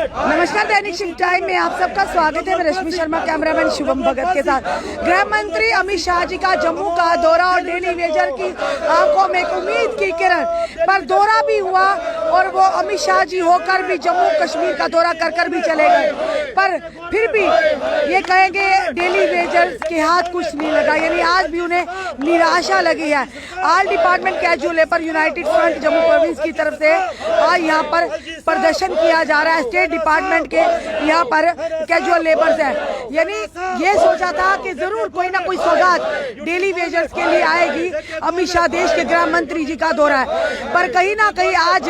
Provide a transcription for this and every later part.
नमस्कार, दैनिक शिव टाइम में आप सबका स्वागत है। मैं रश्मि शर्मा, कैमरामैन शुभम भगत के साथ। गृह मंत्री अमित शाह जी का जम्मू का दौरा और डेली वेजर की आंखों में एक उम्मीद की किरण, पर दौरा भी हुआ और वो अमित शाह जी होकर भी जम्मू कश्मीर का दौरा कर भी चले गए, पर फिर भी ये कहेंगे डेली वेजर्स के हाथ कुछ नहीं लगा, यानी आज भी उन्हें निराशा लगी है। All department casual labour United front Jammu province की तरफ से आज यहाँ पर प्रदर्शन किया जा रहा है। स्टेट डिपार्टमेंट के यहाँ पर कैजुअल लेबर्स है, यानी ये सोचा था कि जरूर कोई ना कोई सौगात डेली वेजर्स के लिए आएगी। अमित शाह देश के गृह मंत्री जी का दौरा है, पर कहीं ना कहीं आज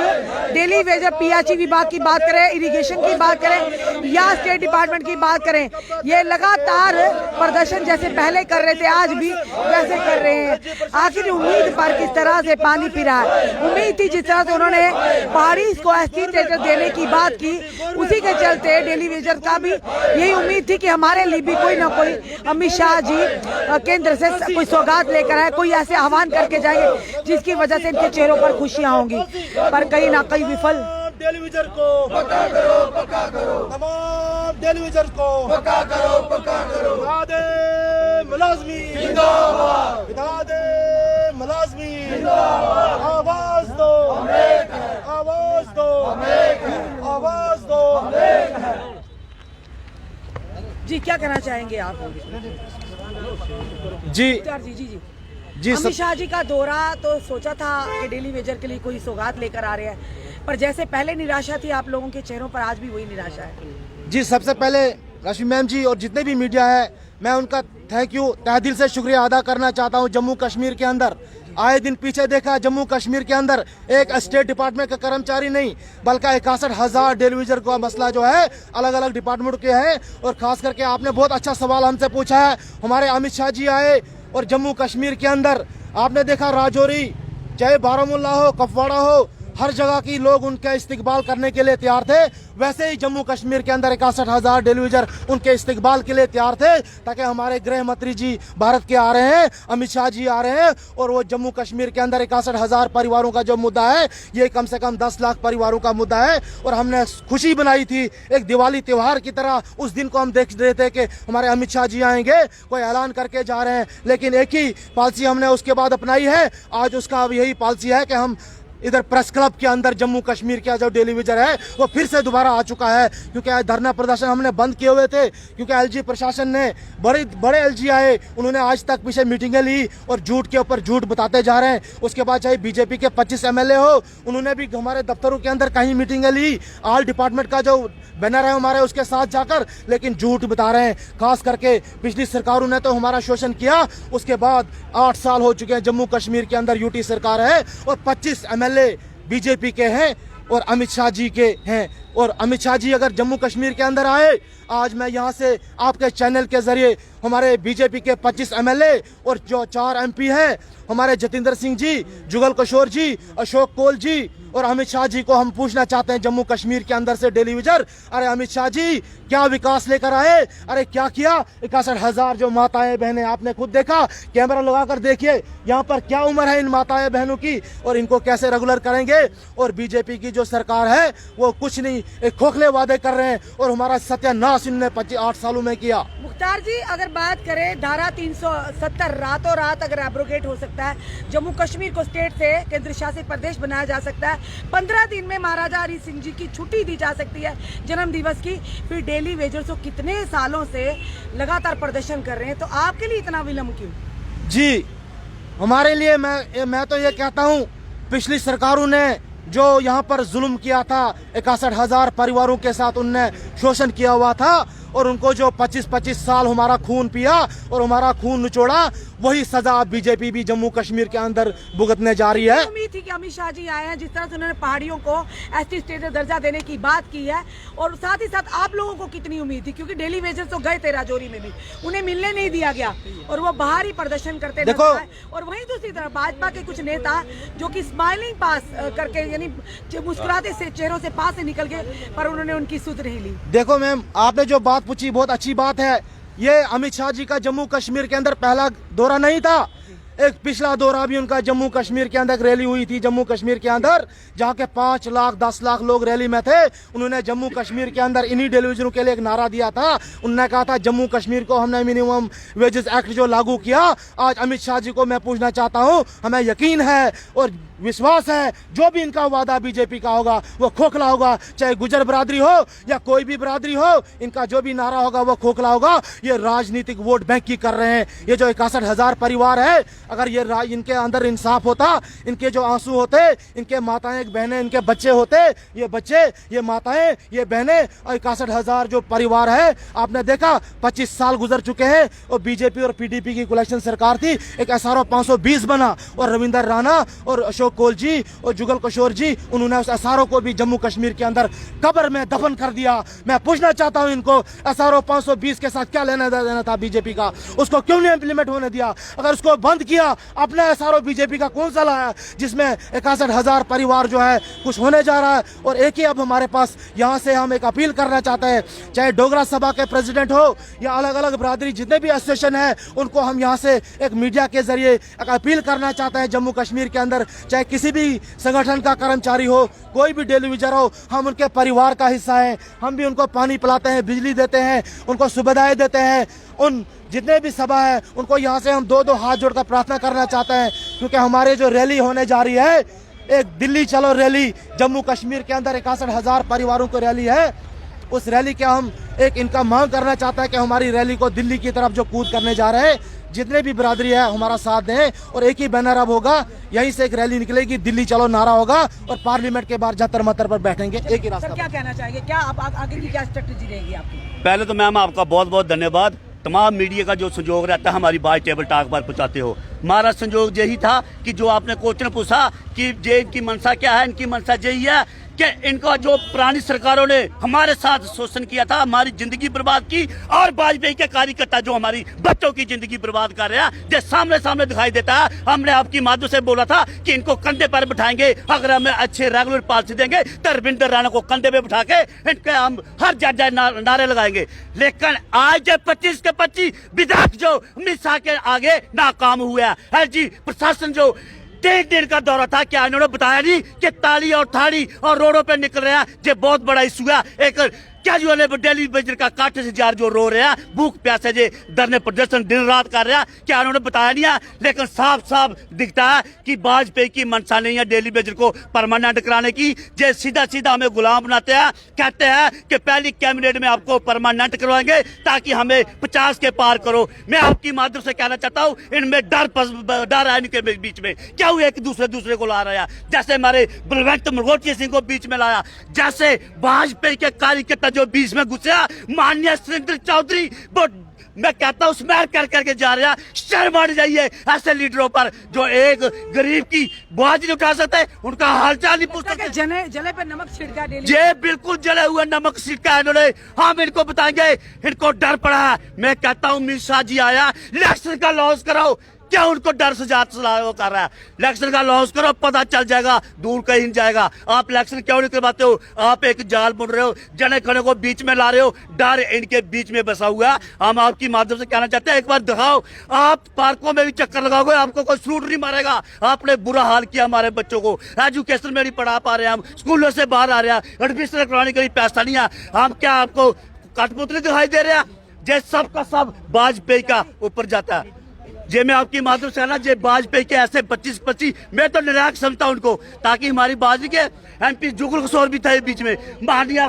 डेली वेजर पीएचई विभाग की बात करें, इरिगेशन की बात करें या स्टेट डिपार्टमेंट की बात करें, ये लगातार प्रदर्शन जैसे पहले कर रहे थे आज भी वैसे कर रहे हैं। आखिर उम्मीद पर किस तरह से पानी पी रहा है। उम्मीद थी जिस तरह से उन्होंने पहाड़ी को एसटी स्टेटस देने की बात की, उसी के चलते डेली वेजर का भी यही उम्मीद थी कि हमारे लिए भी कोई ना कोई अमित शाह जी केंद्र से कोई सौगात लेकर आए, कोई ऐसे आह्वान करके जाएंगे जिसकी वजह से इनके चेहरों पर खुशियां होंगी, पर कहीं ना कहीं विफल। डेली वेजर को पक्का करो, पक्का करो। तमाम डेली वेजर को पक्का करो, पक्का करो। विधादे मुलाजमी जिंदाबाद, विधादे मुलाजमी जिंदाबाद। आवाज दो, आवाज दो, आवाज दो। जी क्या कहना चाहेंगे आप? जी जी जी जी जी अमित शाह जी का दौरा तो सोचा था कि डेली वेजर के लिए कोई सौगात लेकर आ रहे हैं, पर जैसे पहले निराशा थी आप लोगों के चेहरों पर, आज भी वही निराशा है। जी सबसे पहले रश्मि मैम जी और जितने भी मीडिया है, मैं उनका थैंक यू तहे दिल से शुक्रिया अदा करना चाहता हूं। जम्मू कश्मीर के अंदर आए दिन पीछे देखा, जम्मू कश्मीर के अंदर एक स्टेट डिपार्टमेंट का कर्मचारी नहीं बल्कि 61,000 डेली वेजर का मसला जो है अलग अलग डिपार्टमेंट के है। और खास करके आपने बहुत अच्छा सवाल हमसे पूछा है। हमारे अमित शाह जी आए और जम्मू कश्मीर के अंदर आपने देखा राजौरी, चाहे बारामूला हो, कुपवाड़ा हो, हर जगह की लोग उनका इस्तकबाल करने के लिए तैयार थे। वैसे ही जम्मू कश्मीर के अंदर 61,000 डेली वेजर उनके इस्तकबाल के लिए तैयार थे, ताकि हमारे गृह मंत्री जी भारत के आ रहे हैं, अमित शाह जी आ रहे हैं और वो जम्मू कश्मीर के अंदर 61,000 परिवारों का जो मुद्दा है, ये कम से कम 10 लाख परिवारों का मुद्दा है। और हमने खुशी बनाई थी एक दिवाली त्योहार की तरह, उस दिन को हम देख रहे थे कि हमारे अमित शाह जी आएंगे, कोई ऐलान करके जा रहे हैं, लेकिन एक ही पॉलिसी हमने उसके बाद अपनाई है। आज उसका अब यही पॉलिसी है कि हम इधर प्रेस क्लब के अंदर जम्मू कश्मीर का जो डेली वेजर है वो फिर से दोबारा आ चुका है, क्योंकि आज धरना प्रदर्शन हमने बंद किए हुए थे, क्योंकि एलजी प्रशासन ने बड़े एलजी आए, उन्होंने आज तक पीछे मीटिंगें ली और झूठ के ऊपर झूठ बताते जा रहे हैं। उसके बाद चाहे बीजेपी के 25 एमएलए हो, उन्होंने भी हमारे दफ्तरों के अंदर कहीं मीटिंगें ली, ऑल डिपार्टमेंट का जो बैनर है हमारे उसके साथ जाकर, लेकिन झूठ बता रहे हैं। खास करके पिछली सरकारों ने तो हमारा शोषण किया, उसके बाद 8 साल हो चुके हैं जम्मू कश्मीर के अंदर यूटी सरकार है और 25 एमएलए बीजेपी के हैं और अमित शाह जी के हैं। और अमित शाह जी अगर जम्मू कश्मीर के अंदर आए, आज मैं यहाँ से आपके चैनल के जरिए हमारे बीजेपी के 25 एमएलए और जो 4 एमपी हैं, हमारे जतिंदर सिंह जी, जुगल किशोर जी, अशोक कोल जी और अमित शाह जी को हम पूछना चाहते हैं जम्मू कश्मीर के अंदर से डेली वेजर, अरे अमित शाह जी क्या विकास लेकर आए? अरे क्या किया? 61,000 जो माताएं बहनें, आपने खुद देखा, कैमरा लगाकर देखिए यहाँ पर क्या उम्र है इन माताएं बहनों की और इनको कैसे रेगुलर करेंगे। और बीजेपी की जो सरकार है वो कुछ नहीं, एक खोखले वादे कर रहे हैं और हमारा सत्यानाश इन्होंने 8 सालों में किया। मुख्तार जी अगर बात करें धारा 370 रातों रात अगर एब्रोगेट हो सकता है, जम्मू कश्मीर को स्टेट से केंद्र शासित प्रदेश बनाया जा सकता है, 15 दिन में महाराजा हरि सिंह जी की छुट्टी दी जा सकती है जन्म दिवस की, फिर डेली वेजर्स कितने सालों से लगातार प्रदर्शन कर रहे हैं, तो आपके लिए इतना विलंब क्यों? जी हमारे लिए मैं तो ये कहता हूँ, पिछली सरकारों ने जो यहाँ पर जुल्म किया था, 61,000 परिवारों के साथ उनने शोषण किया हुआ था और उनको जो 25-25 साल हमारा खून पिया और हमारा खून निचोड़ा, वही सजा बीजेपी भी जम्मू कश्मीर के अंदर भुगतने जा रही है। उम्मीद थी कि अमित शाह जी आए हैं, जिस तरह से उन्होंने पहाड़ियों को एसटी स्टेटस दर्जा देने की बात की है, और साथ ही साथ आप लोगों को कितनी उम्मीद थी, क्योंकि डेली वेजर्स तो गए थे राजौरी में भी, उन्हें मिलने नहीं दिया गया और वो बाहर ही प्रदर्शन करते नजर आए। और वहीं दूसरी तरफ भाजपा के कुछ नेता जो कि स्माइलिंग पास करके, यानी मुस्कुराते से चेहरों से पास से निकल गए, पर उन्होंने उनकी सुध नहीं ली। देखो मैम, आपने जो बात पूछी बहुत अच्छी बात है। ये अमित शाह जी का जम्मू कश्मीर के अंदर पहला दौरा नहीं था, एक पिछला दौरा भी उनका जम्मू कश्मीर के अंदर एक रैली हुई थी जम्मू कश्मीर के अंदर, जहाँ के 5 लाख 10 लाख लोग रैली में थे। उन्होंने जम्मू कश्मीर के अंदर इन्हीं टेलीविजनों के लिए एक नारा दिया था। उन्होंने कहा था जम्मू कश्मीर को हमने मिनिमम वेजेस एक्ट जो लागू किया। आज अमित शाह जी को मैं पूछना चाहता हूँ, हमें यकीन है और विश्वास है जो भी इनका वादा बीजेपी का होगा वो खोखला होगा, चाहे गुजर बरादरी हो या कोई भी बरादरी हो, इनका जो भी नारा होगा वो खोखला होगा। ये राजनीतिक वोट बैंक की कर रहे हैं। ये जो 61,000 परिवार है, अगर ये इनके अंदर इंसाफ होता, इनके जो आंसू होते, इनके माताएं बहनें, इनके बच्चे होते, ये बच्चे, ये माताएं, ये बहनें, 61,000 जो परिवार है, आपने देखा 25 साल गुजर चुके हैं और बीजेपी और पीडीपी की कोalition सरकार थी, एक SRO 520 बना और रविंदर राणा और अशोक कोल जी और जुगल किशोर जी, उन्होंने उस SRO को भी जम्मू कश्मीर के अंदर कब्र में दफन कर दिया। मैं पूछना चाहता हूं इनको, SRO 520 के साथ क्या लेना देना था बीजेपी का? उसको क्यों नहीं इंप्लीमेंट होने दिया? अगर उसको बंद किया, अपना SRO बीजेपी का कौन सा लाया जिसमें 61,000 परिवार जो है कुछ होने जा रहा है? और एक ही अब हमारे पास यहाँ से हम एक अपील करना चाहते हैं, चाहे डोगरा सभा के प्रेसिडेंट हो या अलग अलग बरादरी जितने भी एसोसिएशन है, उनको हम यहाँ से एक मीडिया के जरिए एक अपील करना चाहते हैं जम्मू कश्मीर के अंदर, चाहे किसी भी संगठन का कर्मचारी हो, कोई भी टेलीविजन हो, हम उनके परिवार का हिस्सा हैं। हम भी उनको पानी पिलाते हैं, बिजली देते हैं, उनको सुविधाएं देते हैं। उन जितने भी सभा है उनको यहाँ से हम दो हाथ जोड़कर प्रार्थना करना चाहते हैं, क्योंकि हमारे जो रैली होने जा रही है, एक दिल्ली चलो रैली, जम्मू कश्मीर के अंदर 61,000 परिवारों को रैली है। उस रैली के हम एक इनका मांग करना चाहता है कि हमारी रैली को दिल्ली की तरफ जो कूद करने जा रहे हैं, जितने भी बरादरी है हमारा साथ दें। और एक ही बैनर अब होगा, यहीं से एक रैली निकलेगी, दिल्ली चलो नारा होगा और पार्लियामेंट के बाहर जंतर मंतर पर बैठेंगे। एक ही रास्ता। सर क्या कहना चाहेंगे, क्या आप आगे की क्या स्ट्रेटजी रहेगी आपकी? पहले तो मैम आपका बहुत बहुत धन्यवाद। तमाम मीडिया का जो संजोग रहता है हमारी बात टेबल टॉक पर पहुंचाते हो। हमारा संजोग यही था कि जो आपने क्वेश्चन पूछा कि जे इनकी मंशा क्या है, इनकी मंशा यही है कि इनका जो पुरानी सरकारों ने हमारे साथ शोषण किया था, हमारी जिंदगी बर्बाद की, और वाजपेयी के कार्यकर्ता जो हमारी बच्चों की जिंदगी बर्बाद कर रहे हैं, जो सामने सामने दिखाई देता है। हमने आपकी माध्यम से बोला था कि इनको कंधे पर बिठाएंगे, अगर हमें अच्छे रेगुलर पॉलिसी देंगे तो रविंदर राणा को कंधे पे बिठा के इनके हम हर जगह नारे लगाएंगे। लेकिन आज 25 के 25 विधायक जो अमित शाह के आगे नाकाम हुआ है जी। प्रशासन जो 3 दिन का दौरा था, क्या इन्होंने बताया नहीं कि ताली और थाली और रोडों पे निकल रहे हैं? ये बहुत बड़ा इशू है। एक कैजुअल दिल्ली बजर का 61,000 जो रो रहे हैं, भूख प्यासे जे धरने प्रदर्शन दिन रात कर रहे हैं, क्या उन्होंने बताया नहीं है? लेकिन साफ साफ दिखता है कि वाजपेयी की मंशा नहीं है दिल्ली बजर को परमानेंट कराने की। जे सीधा सीधा हमें गुलाम बनाते हैं, कहते हैं कि पहली कैबिनेट में आपको परमानेंट करवाएंगे ताकि हमें 50 के पार करो। मैं आपकी माध्यम से कहना चाहता हूँ, इनमें डर है इनके बीच में। क्या हुआ एक दूसरे को ला रहा है? जैसे हमारे बलवंत मल्होत्रा सिंह को बीच में लाया, जैसे वाजपेयी के कार्यकर्ता जो बीच में घुसे, माननीय सुरेंद्र चौधरी, वो मैं कहता हूँ स्मैर करके जा रहा है। शर्म आनी चाहिए ऐसे लीडरों पर जो एक गरीब की आवाज नहीं उठा सकते, उनका हालचाल नहीं पूछ सकते। जले पे नमक छिड़का डेली। ये बिल्कुल जले हुए नमक छिड़का है इन्होंने। हम इनको बताएंगे, इनको डर पड़ा है। मैं कहता हूँ अमित शाह जी आया, इलेक्शन का लॉस कराओ। क्या उनको डर से जात वो कर रहा है? इलेक्शन का लॉस करो, पता चल जाएगा, दूर कहीं नहीं जाएगा। आप इलेक्शन क्यों नहीं करवाते हो? आप एक जाल बुन रहे हो, जने खने को बीच में ला रहे हो, डर इनके बीच में बसा हुआ है। हम आपकी माध्यम से कहना चाहते हैं, एक बार दिखाओ, आप पार्कों में भी चक्कर लगाओगे, आपको कोई सूट नहीं मारेगा। आपने बुरा हाल किया हमारे बच्चों को, एजुकेशन में नहीं पढ़ा पा रहे हैं, हम स्कूलों से बाहर आ रहे हैं, एडमिशन करवाने के लिए पैसा नहीं है। हम क्या आपको कठपुतली दिखाई दे रहे हैं? जे सब का सब वाजपेयी का ऊपर जाता है। जे मैं आपकी माध्यम से ना, जे वाजपेयी के ऐसे 25 मैं तो निराश समझता हूं उनको, ताकि हमारी बाजी के MP जुगल किशोर भी थे बीच में, माननीय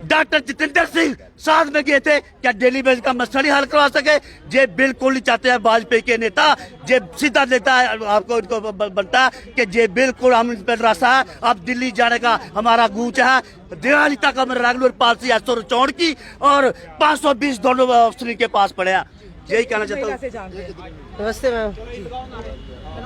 डॉक्टर जितेंद्र सिंह साथ में गए थे, क्या दिल्ली में इसका मसला हल करवा सके? जे बिल्कुल नहीं चाहते हैं वाजपेयी के नेता, जे सीधा नेता है आपको इनको बनता है कि जे बिल्कुल हम इस पर रास्ता है। अब दिल्ली जाने का हमारा गूंज है, दिवाली तक हमें रेगुलर पॉलिसी 854 की और 520 दोनों अफसर के पास पड़े हैं। यही कहना चाहता हूँ। नमस्ते मैम।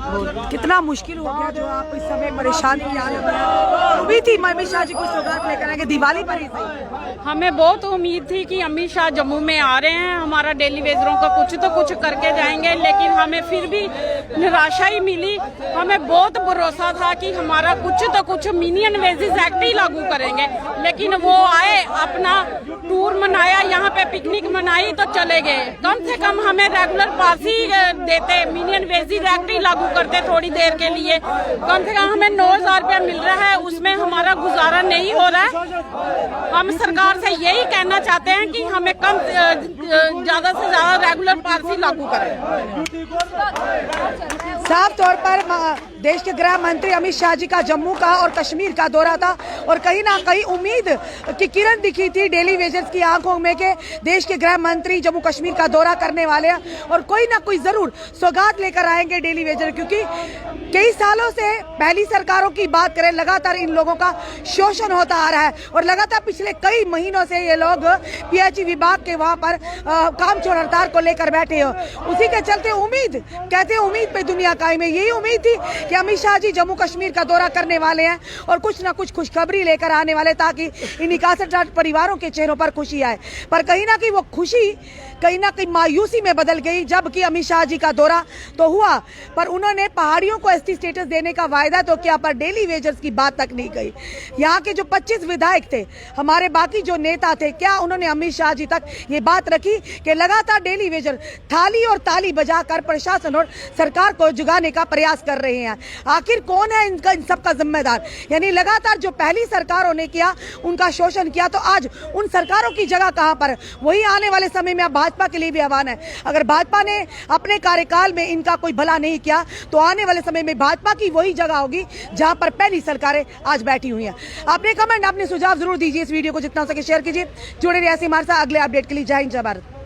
कितना मुश्किल हो गया जो आप इस समय परेशानी की हालत में। उम्मीद थी अमित शाह जी कुछ सौगात लेकर आएंगे दिवाली पर ही सही। हमें बहुत उम्मीद थी कि अमित शाह जम्मू में आ रहे हैं, हमारा डेली वेजरों का कुछ तो कुछ करके जाएंगे, लेकिन हमें फिर भी निराशा ही मिली। हमें बहुत भरोसा था कि हमारा कुछ तो कुछ मिनिमम वेजेस एक्ट ही लागू करेंगे, लेकिन वो आए, अपना टूर मनाया, यहाँ पे पिकनिक मनाई तो चले गए। कम से कम हमें रेगुलर पास ही देते, मिनिमम वेजेस एक्ट ही लागू करते थोड़ी देर के लिए। कम से कम हमें 9,000 रुपया मिल रहा है, उसमें हमारा गुजारा नहीं हो रहा है। हम सरकार से यही कहना चाहते हैं कि हमें कम ज्यादा से ज्यादा रेगुलर पास ही लागू करें। साफ तौर पर देश के गृह मंत्री अमित शाह जी का जम्मू का और कश्मीर का दौरा था और कहीं ना कहीं उम्मीद की किरण दिखी थी डेली वेजर्स की आंखों में के देश के गृह मंत्री जम्मू कश्मीर का दौरा करने वाले हैं और कोई ना कोई जरूर सौगात लेकर आएंगे डेली वेजर, क्योंकि कई सालों से पहली सरकारों की बात करें लगातार इन लोगों का शोषण होता आ रहा है और लगातार पिछले कई महीनों से ये लोग पीएचई विभाग के वहां पर काम छोड़ हड़ताल को लेकर बैठे हो। उसी के चलते उम्मीद कहते हैं उम्मीद पे दुनिया कायम है। यही उम्मीद थी कि अमित शाह जी जम्मू कश्मीर का दौरा करने वाले हैं और कुछ ना कुछ खुशखबरी लेकर आने वाले ताकि इन 61 परिवारों के चेहरों पर खुशी आए, पर कहीं ना कहीं वो खुशी कहीं ना कहीं मायूसी में बदल गई। जबकि अमित शाह जी का दौरा तो हुआ पर उन्होंने पहाड़ियों को एसटी स्टेटस देने का वायदा तो किया, पर डेली वेजर्स की बात तक नहीं गई। यहाँ के जो 25 विधायक थे, हमारे बाकी जो नेता थे, क्या उन्होंने अमित शाह जी तक ये बात रखी कि लगातार डेली वेजर थाली और ताली बजाकर प्रशासन और सरकार को जुगाने का प्रयास कर रहे हैं। आखिर कौन है इनका इन सबका जिम्मेदार? यानी लगातार जो पहली सरकारों ने किया उनका शोषण किया, तो आज उन सरकारों की जगह कहां पर? वही आने वाले समय में भाजपा के लिए भी आह्वान है, अगर भाजपा ने अपने कार्यकाल में इनका कोई भला नहीं किया तो आने वाले समय में भाजपा की वही जगह होगी जहां पर पहली सरकारें आज बैठी हुई हैं। आपने कमेंट, अपने सुझाव जरूर दीजिए। इस वीडियो को जितना हो सके शेयर कीजिए। जुड़े रहिए ऐसे हमारे साथ अगले अपडेट के लिए। जय हिंद, जय भारत।